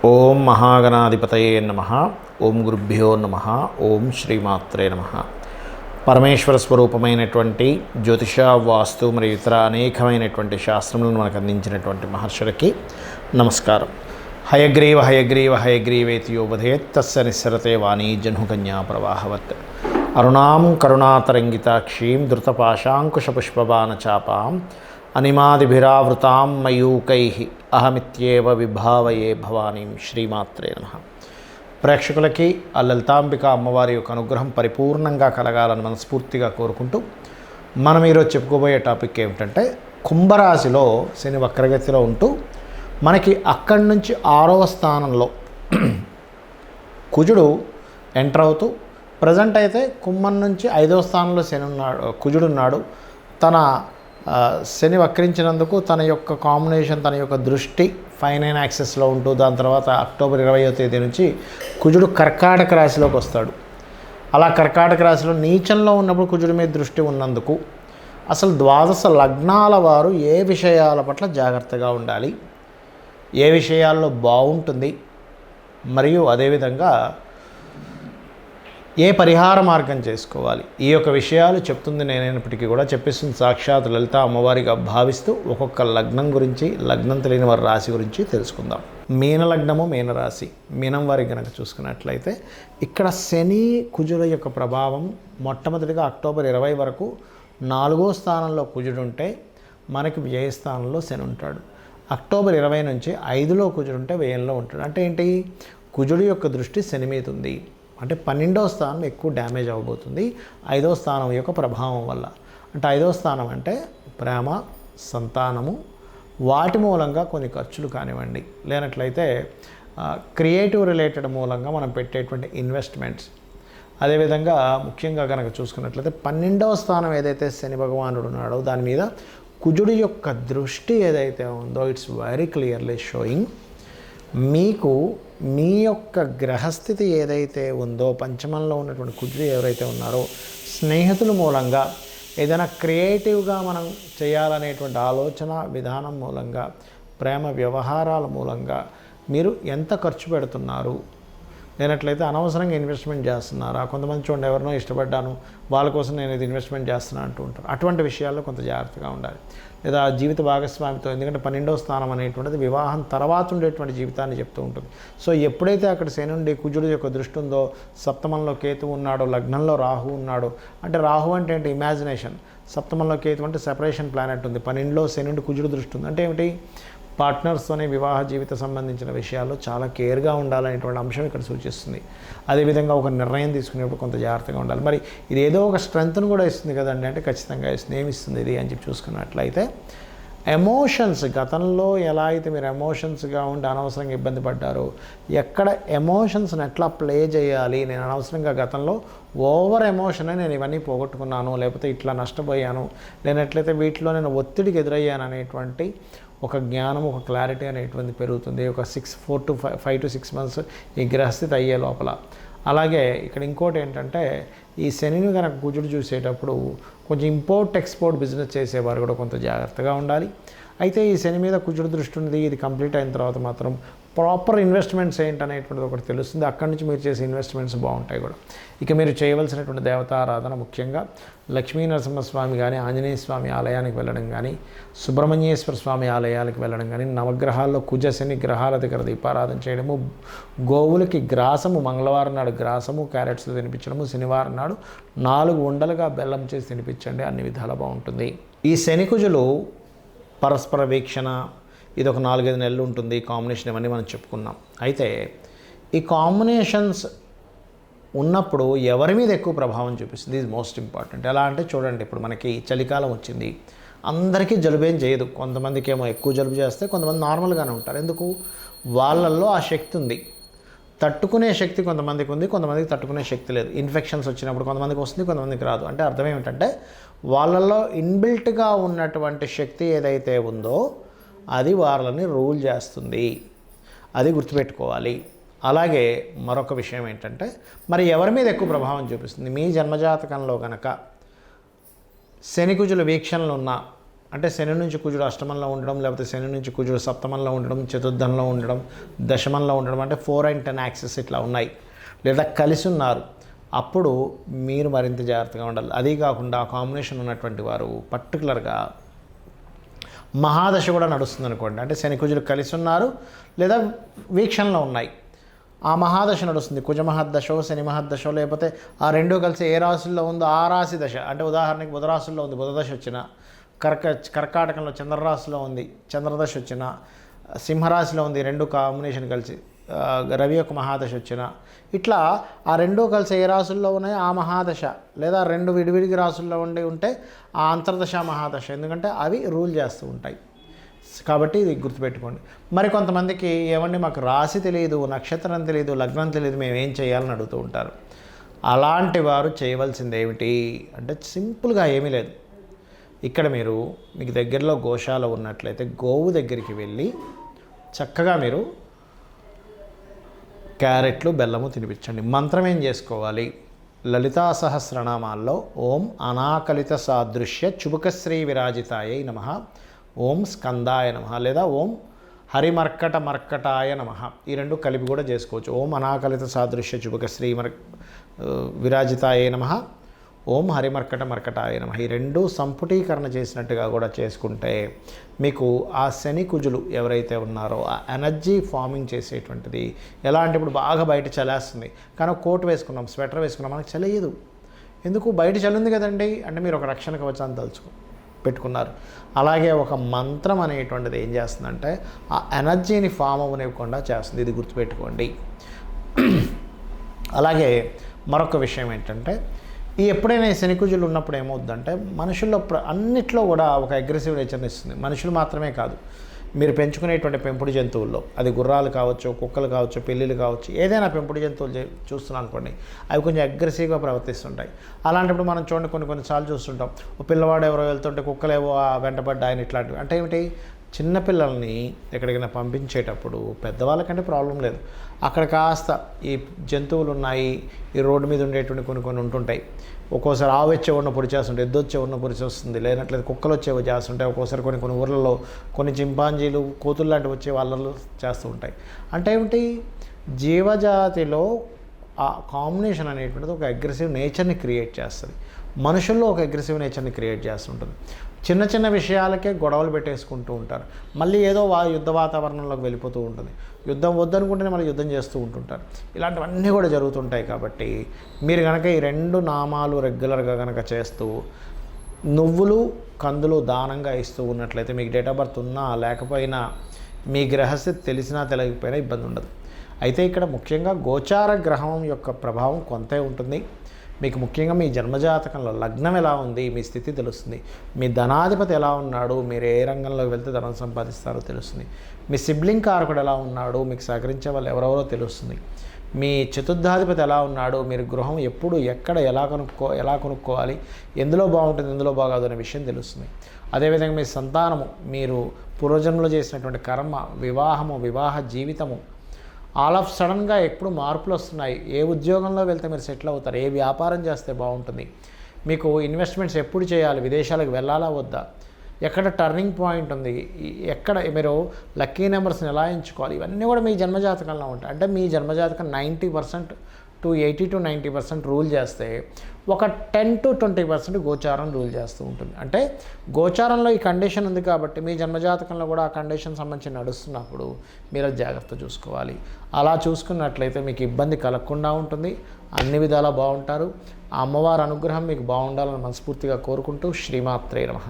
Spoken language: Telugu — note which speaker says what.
Speaker 1: ఓం మహాగణాధిపతయే నమః. ఓం గురుభ్యో నమః. ఓం శ్రీమాత్రే నమః. పరమేశ్వర స్వరూపమైనటువంటి జ్యోతిష, వాస్తు మరియు ఇతర అనేకమైనటువంటి శాస్త్రములను మనకు అందించినటువంటి మహర్షులకి నమస్కారం. హయగ్రీవ హయగ్రీవ హయగ్రీవేతి యోవధేత్ తస్య నిస్సరతే వాణీ జహ్నుకన్యా ప్రవాహవత్. అరుణాం కరుణాతరంగితాక్షీం ధృతపాశాంకుశపుష్పబాణచాపాం అనిమాదిభిరావృతాం మయూకైః అహమిత్యేవ విభావయే భవానీం. శ్రీమాత్రే నమః. ప్రేక్షకులకి ఆ లలితాంబిక అమ్మవారి యొక్క అనుగ్రహం పరిపూర్ణంగా కలగాలని మనస్ఫూర్తిగా కోరుకుంటూ మనం ఈరోజు చెప్పుకోబోయే టాపిక్ ఏమిటంటే, కుంభరాశిలో శని వక్రగతిలో ఉంటూ మనకి అక్కడి నుంచి 6వ స్థానంలో కుజుడు ఎంటర్ అవుతూ, ప్రజెంట్ అయితే కుంభం నుంచి 5వ స్థానంలో కుజుడు ఉన్నాడు. తన శని వక్రించినందుకు తన యొక్క కాంబినేషన్, తన యొక్క దృష్టి 5-9 యాక్సెస్లో ఉంటూ, దాని తర్వాత అక్టోబర్ 20వ తేదీ నుంచి కుజుడు కర్కాటక రాశిలోకి వస్తాడు. అలా కర్కాటక రాశిలో నీచంలో ఉన్నప్పుడు కుజుడి మీద దృష్టి ఉన్నందుకు అసలు ద్వాదశ లగ్నాల వారు ఏ విషయాల పట్ల జాగ్రత్తగా ఉండాలి, ఏ విషయాల్లో బాగుంటుంది, మరియు అదేవిధంగా ఏ పరిహార మార్గం చేసుకోవాలి, ఈ యొక్క విషయాలు చెప్తుంది నేనైనప్పటికీ కూడా చెప్పిస్తుంది సాక్షాత్ లలిత అమ్మవారిగా భావిస్తూ ఒక్కొక్క లగ్నం గురించి, లగ్నం తెలియని వారి రాశి గురించి తెలుసుకుందాం. మీన లగ్నము, మీనరాశి, మీనం వారికి కనుక చూసుకున్నట్లయితే ఇక్కడ శని కుజుల యొక్క ప్రభావం మొట్టమొదటిగా అక్టోబర్ 20 వరకు 4వ స్థానంలో కుజుడు ఉంటే మనకి వ్యయస్థానంలో శని ఉంటాడు. అక్టోబర్ 20 నుంచి 5లో కుజుడు ఉంటే వ్యయంలో ఉంటాడు. అంటే ఏంటి, కుజుడి యొక్క దృష్టి శని మీద ఉంది. అంటే 12వ స్థానం ఎక్కువ డ్యామేజ్ అవ్వబోతుంది 5వ స్థానం యొక్క ప్రభావం వల్ల. అంటే 5వ స్థానం అంటే ప్రేమ, సంతానము, వాటి మూలంగా కొన్ని ఖర్చులు కానివ్వండి, లేనట్లయితే క్రియేటివ్ రిలేటెడ్ మూలంగా మనం పెట్టేటువంటి ఇన్వెస్ట్మెంట్స్, అదేవిధంగా ముఖ్యంగా కనుక చూసుకున్నట్లయితే 12వ స్థానం ఏదైతే శని భగవానుడు ఉన్నాడో దాని మీద కుజుడి యొక్క దృష్టి ఏదైతే ఉందో ఇట్స్ వెరీ క్లియర్లీ షోయింగ్ మీకు మీ యొక్క గ్రహస్థితి ఏదైతే ఉందో, పంచమంలో ఉన్నటువంటి కుజుడు ఎవరైతే ఉన్నారో, స్నేహితుల మూలంగా ఏదైనా క్రియేటివ్గా మనం చేయాలనేటువంటి ఆలోచన విధానం మూలంగా, ప్రేమ వ్యవహారాల మూలంగా మీరు ఎంత ఖర్చు పెడుతున్నారు, లేనట్లయితే అనవసరంగా ఇన్వెస్ట్మెంట్ చేస్తున్నారా. కొంతమంది చూడండి, ఎవరినో ఇష్టపడ్డాను వాళ్ళ కోసం నేను ఇది ఇన్వెస్ట్మెంట్ చేస్తున్నాను అంటూ ఉంటారు. అటువంటి విషయాల్లో కొంత జాగ్రత్తగా ఉండాలి. లేదా జీవిత భాగస్వామితో, ఎందుకంటే 12వ స్థానం అనేటువంటిది వివాహం తర్వాత ఉండేటువంటి జీవితాన్ని చెప్తూ ఉంటుంది. సో ఎప్పుడైతే అక్కడ శని నుండి కుజుడు యొక్క దృష్టి ఉందో, సప్తమంలో కేతువు ఉన్నాడో, లగ్నంలో రాహు ఉన్నాడు. అంటే రాహు అంటే ఏంటి, ఇమాజినేషన్. సప్తమంలో కేతు అంటే సెపరేషన్ ప్లానెట్ ఉంది. 12లో శని నుండి కుజుడు దృష్టి ఉంది. అంటే ఏమిటి, పార్ట్నర్స్తోనే వివాహ జీవిత సంబంధించిన విషయాల్లో చాలా కేర్గా ఉండాలనేటువంటి అంశం ఇక్కడ సూచిస్తుంది. అదేవిధంగా ఒక నిర్ణయం తీసుకునేప్పుడు కొంత జాగ్రత్తగా ఉండాలి. మరి ఇది ఏదో ఒక స్ట్రెంగ్త్ను కూడా ఇస్తుంది కదండి అంటే ఖచ్చితంగా ఇస్తుంది. ఏమిస్తుంది ఇది అని చెప్పి చూసుకున్నట్లయితే, ఎమోషన్స్, గతంలో ఎలా అయితే మీరు ఎమోషన్స్గా ఉండి అనవసరంగా ఇబ్బంది పడ్డారో, ఎక్కడ ఎమోషన్స్ని ఎట్లా ప్లే చేయాలి, నేను అనవసరంగా గతంలో ఓవర్ ఎమోషనే నేను ఇవన్నీ పోగొట్టుకున్నాను, లేకపోతే ఇట్లా నష్టపోయాను, లేనట్లయితే వీటిలో నేను ఒత్తిడికి ఎదురయ్యాను అనేటువంటి ఒక జ్ఞానం, ఒక క్లారిటీ అనేటువంటిది పెరుగుతుంది. ఒక 5 to 6 months ఈ గ్రహస్థితి అయ్యే లోపల. అలాగే ఇక్కడ ఇంకోటి ఏంటంటే, ఈ శనిని కనుక కుజుడు చూసేటప్పుడు కొంచెం ఇంపోర్ట్ ఎక్స్పోర్ట్ బిజినెస్ చేసేవారు కూడా కొంత జాగ్రత్తగా ఉండాలి. అయితే ఈ శని మీద కుజుడు దృష్టి ఉంది. ఇది కంప్లీట్ అయిన తర్వాత మాత్రం ప్రాపర్ ఇన్వెస్ట్మెంట్స్ ఏంటనేటువంటిది ఒకటి తెలుస్తుంది. అక్కడి నుంచి మీరు చేసే ఇన్వెస్ట్మెంట్స్ బాగుంటాయి కూడా. ఇక మీరు చేయవలసినటువంటి దేవతారాధన ముఖ్యంగా లక్ష్మీ నరసింహస్వామి కానీ, ఆంజనేయ స్వామి ఆలయానికి వెళ్ళడం కానీ, సుబ్రహ్మణ్యేశ్వర స్వామి ఆలయాలకు వెళ్ళడం కానీ, నవగ్రహాల్లో కుజ శని గ్రహాల దగ్గర దీపారాధన చేయడము, గోవులకి గ్రాసము, మంగళవారం నాడు గ్రాసము క్యారెట్స్లో తినిపించడము, శనివారం నాడు 4 ఉండలుగా బెల్లం చేసి తినిపించండి, అన్ని విధాలా బాగుంటుంది. ఈ శని కుజులు పరస్పర వీక్షణ ఇది ఒక 4-5 నెలలు ఉంటుంది. కాంబినేషన్ ఇవన్నీ మనం చెప్పుకున్నాం. అయితే ఈ కాంబినేషన్స్ ఉన్నప్పుడు ఎవరి మీద ఎక్కువ ప్రభావం చూపిస్తుంది, ఇది మోస్ట్ ఇంపార్టెంట్. ఎలా అంటే చూడండి, ఇప్పుడు మనకి చలికాలం వచ్చింది, అందరికీ జలుబేం చేయదు. కొంతమందికి ఏమో ఎక్కువ జలుబు చేస్తే, కొంతమంది నార్మల్గానే ఉంటారు. ఎందుకు, వాళ్ళల్లో ఆ శక్తి ఉంది, తట్టుకునే శక్తి కొంతమందికి ఉంది, కొంతమందికి తట్టుకునే శక్తి లేదు. ఇన్ఫెక్షన్స్ వచ్చినప్పుడు కొంతమందికి వస్తుంది, కొంతమందికి రాదు. అంటే అర్థం ఏమిటంటే, వాళ్ళల్లో ఇన్బిల్ట్గా ఉన్నటువంటి శక్తి ఏదైతే ఉందో అది వాళ్ళని రూల్ చేస్తుంది, అది గుర్తుపెట్టుకోవాలి. అలాగే మరొక విషయం ఏంటంటే, మరి ఎవరి మీద ఎక్కువ ప్రభావం చూపిస్తుంది, మీ జన్మజాతకంలో కనుక శని కుజుల వీక్షణలు ఉన్న అంటే శని నుంచి కుజుడు అష్టమంలో ఉండడం, లేకపోతే శని నుంచి కుజుడు సప్తమంలో ఉండడం, చతుర్థంలో ఉండడం, దశమంలో ఉండడం, అంటే 4 and 10 యాక్సెస్ ఇట్లా ఉన్నాయి, లేదా కలిసి ఉన్నారు, అప్పుడు మీరు మరింత జాగ్రత్తగా ఉండాలి. అదీ కాకుండా ఆ కాంబినేషన్ ఉన్నటువంటి వారు పర్టికులర్గా మహాదశ కూడా నడుస్తుంది అనుకోండి, అంటే శని కుజులు కలిసి ఉన్నారు లేదా వీక్షణలో ఉన్నాయి, ఆ మహాదశ నడుస్తుంది, కుజ మహద్దశో శని మహద్దశో, లేకపోతే ఆ రెండూ కలిసి ఏ రాశుల్లో ఉందో ఆ రాశి దశ, అంటే ఉదాహరణకి బుధ రాశుల్లో ఉంది బుధదశ వచ్చిన, కర్కాటకంలో చంద్రరాశిలో ఉంది చంద్రదశ వచ్చిన, సింహరాశిలో ఉంది రెండు కాంబినేషన్ కలిసి రవి యొక్క మహాదశ వచ్చిన, ఇట్లా ఆ రెండూ కలిసి ఏ రాశుల్లో ఉన్నాయో ఆ మహాదశ, లేదా రెండు విడివిడిగి రాశుల్లో ఉంటే ఆ అంతర్దశ మహాదశ, ఎందుకంటే అవి రూల్ చేస్తూ ఉంటాయి. కాబట్టి ఇది గుర్తుపెట్టుకోండి. మరి కొంతమందికి ఏమండి మాకు రాశి తెలియదు, నక్షత్రం తెలియదు, లగ్నం తెలియదు, మేము ఏం చేయాలని అడుగుతూ ఉంటారు. అలాంటి వారు చేయవలసింది ఏమిటి అంటే సింపుల్గా ఏమీ లేదు. ఇక్కడ మీకు దగ్గరలో గోశాల ఉన్నట్లయితే గోవు దగ్గరికి వెళ్ళి చక్కగా మీరు క్యారెట్లు బెల్లము తినిపించండి. మంత్రం ఏం చేసుకోవాలి? లలితా సహస్రనామాల్లో ఓం అనాకలిత సాదృశ్య చుబుకశ్రీ విరాజితాయై నమః, ఓం స్కందాయ నమః, లేదా ఓం హరిమర్కట మర్కటాయ నమః, ఈ రెండు కలిపి కూడా చేసుకోవచ్చు. ఓం అనాకలిత సాదృశ్య చుబుకశ్రీ విరాజితాయై నమః, ఓం హరిమర్కట మర్కటాయ నమః, ఈ రెండు సంపుటీకరణ చేసినట్టుగా కూడా చేసుకుంటే మీకు ఆ శని కుజులు ఎవరైతే ఉన్నారో ఆ ఎనర్జీ ఫార్మింగ్ చేసేటువంటిది ఎలా అంటే ఇప్పుడు బాగా బయట చలేస్తుంది, కానీ కోట్ వేసుకున్నాం, స్వెటర్ వేసుకున్నాం, మనకు చలియదు. ఎందుకు? బయట చలి ఉంది కదండి, అంటే మీరు ఒక రక్షణ కవచాన్ని పెట్టుకున్నారు. అలాగే ఒక మంత్రం అనేటువంటిది ఏం చేస్తుందంటే ఆ ఎనర్జీని ఫామ్ అవ్వనివ్వకుండా చేస్తుంది, ఇది గుర్తుపెట్టుకోండి. అలాగే మరొక విషయం ఏంటంటే ఎప్పుడైనా శని కుజులు ఉన్నప్పుడు ఏమవుతుందంటే మనుషుల్లో అన్నిట్లో కూడా ఒక అగ్రెసివ్ నేచర్ని ఇస్తుంది. మనుషులు మాత్రమే కాదు, మీరు పెంచుకునేటువంటి పెంపుడు జంతువుల్లో, అది గుర్రాలు కావచ్చు, కుక్కలు కావచ్చు, పిల్లులు కావచ్చు, ఏదైనా పెంపుడు జంతువులు చూస్తున్నాం అనుకోండి, అవి కొంచెం అగ్రెసివ్గా ప్రవర్తిస్తుంటాయి. అలాంటప్పుడు మనం చూడండి కొన్నిసార్లు చూస్తుంటాం, ఓ పిల్లవాడు ఎవరో వెళ్తుంటే కుక్కలు ఏవో వెంటబడ్డా ఆయన ఇట్లాంటివి. అంటే ఏమిటి? చిన్నపిల్లల్ని ఎక్కడికైనా పంపించేటప్పుడు పెద్దవాళ్ళకంటే ప్రాబ్లం లేదు, అక్కడ కాస్త ఈ జంతువులు ఉన్నాయి, ఈ రోడ్డు మీద ఉండేటువంటి కొన్ని ఉంటుంటాయి. ఒక్కోసారి ఆవు వచ్చే ఉన్న పొడి చేస్తుంటాయి, ఎద్దు వచ్చే ఉన్న పొడి వస్తుంది, లేనట్లేదు కుక్కలు వచ్చే చేస్తుంటాయి. ఒక్కోసారి కొన్ని ఊర్లలో కొన్ని చింపాంజీలు, కోతులు లాంటివి వచ్చే వాళ్ళలో చేస్తూ ఉంటాయి. అంటే ఏమిటి? జీవజాతిలో ఆ కాంబినేషన్ అనేటువంటిది ఒక అగ్రెసివ్ నేచర్ని క్రియేట్ చేస్తుంది, మనుషుల్లో ఒక అగ్రెసివ్ నేచర్ని క్రియేట్ చేస్తుంటుంది. చిన్న చిన్న విషయాలకే గొడవలు పెట్టేసుకుంటూ ఉంటారు, మళ్ళీ ఏదో యుద్ధ వాతావరణంలోకి వెళ్ళిపోతూ ఉంటుంది. యుద్ధం వద్దనుకుంటేనే మళ్ళీ యుద్ధం చేస్తూ ఉంటుంటారు. ఇలాంటివన్నీ కూడా జరుగుతుంటాయి. కాబట్టి మీరు కనుక ఈ రెండు నామాలు రెగ్యులర్గా కనుక చేస్తూ నువ్వులు కందులు దానంగా ఇస్తూ ఉన్నట్లయితే మీకు డేట్ ఆఫ్ బర్త్ ఉన్నా లేకపోయినా మీ గ్రహస్థితి తెలిసినా తెలియకపోయినా ఇబ్బంది ఉండదు. అయితే ఇక్కడ ముఖ్యంగా గోచార గ్రహం యొక్క ప్రభావం కొంతే ఉంటుంది. మీకు ముఖ్యంగా మీ జన్మజాతకంలో లగ్నం ఎలా ఉంది, మీ స్థితి తెలుస్తుంది, మీ ధనాధిపతి ఎలా ఉన్నాడు, మీరు ఏ రంగంలోకి వెళ్తే ధనం సంపాదిస్తారో తెలుస్తుంది, మీ సిబ్లింగ్ కారకుడు ఎలా ఉన్నాడు, మీకు సహకరించే వాళ్ళు ఎవరెవరో తెలుస్తుంది, మీ చతుర్థాధిపతి ఎలా ఉన్నాడు, మీరు గృహం ఎప్పుడు ఎక్కడ ఎలా కొనుక్కోవాలి, ఎందులో బాగుంటుంది ఎందులో బాగాదు అనే విషయం తెలుస్తుంది. అదేవిధంగా మీ సంతానము, మీరు పూర్వజన్మలో చేసినటువంటి కర్మ, వివాహ జీవితము, ఆల్ ఆఫ్ సడన్గా ఎప్పుడు మార్పులు వస్తున్నాయి, ఏ ఉద్యోగంలో వెళ్తే మీరు సెటిల్ అవుతారు, ఏ వ్యాపారం చేస్తే బాగుంటుంది, మీకు ఇన్వెస్ట్మెంట్స్ ఎప్పుడు చేయాలి, విదేశాలకు వెళ్ళాలా వద్దా, ఎక్కడ టర్నింగ్ పాయింట్ ఉంది, ఎక్కడ మీరు లక్కీ నెంబర్స్ని ఎలా ఎంచుకోవాలి, ఇవన్నీ కూడా మీ జన్మజాతకంలో ఉంటాయి. అంటే మీ జన్మజాతకం 90% to 80 to 90% రూల్ చేస్తే ఒక 10 to 20% గోచారం రూల్ చేస్తూ ఉంటుంది. అంటే గోచారంలో ఈ కండిషన్ ఉంది కాబట్టి మీ జన్మజాతకంలో కూడా ఆ కండిషన్ సంబంధించి నడుస్తున్నప్పుడు మీరు జాగ్రత్త చూసుకోవాలి. అలా చూసుకున్నట్లయితే మీకు ఇబ్బంది కలగకుండా ఉంటుంది, అన్ని విధాలా బాగుంటారు. ఆ అమ్మవారి అనుగ్రహం మీకు బాగుండాలని మనస్ఫూర్తిగా కోరుకుంటూ శ్రీమాత్రే నమః.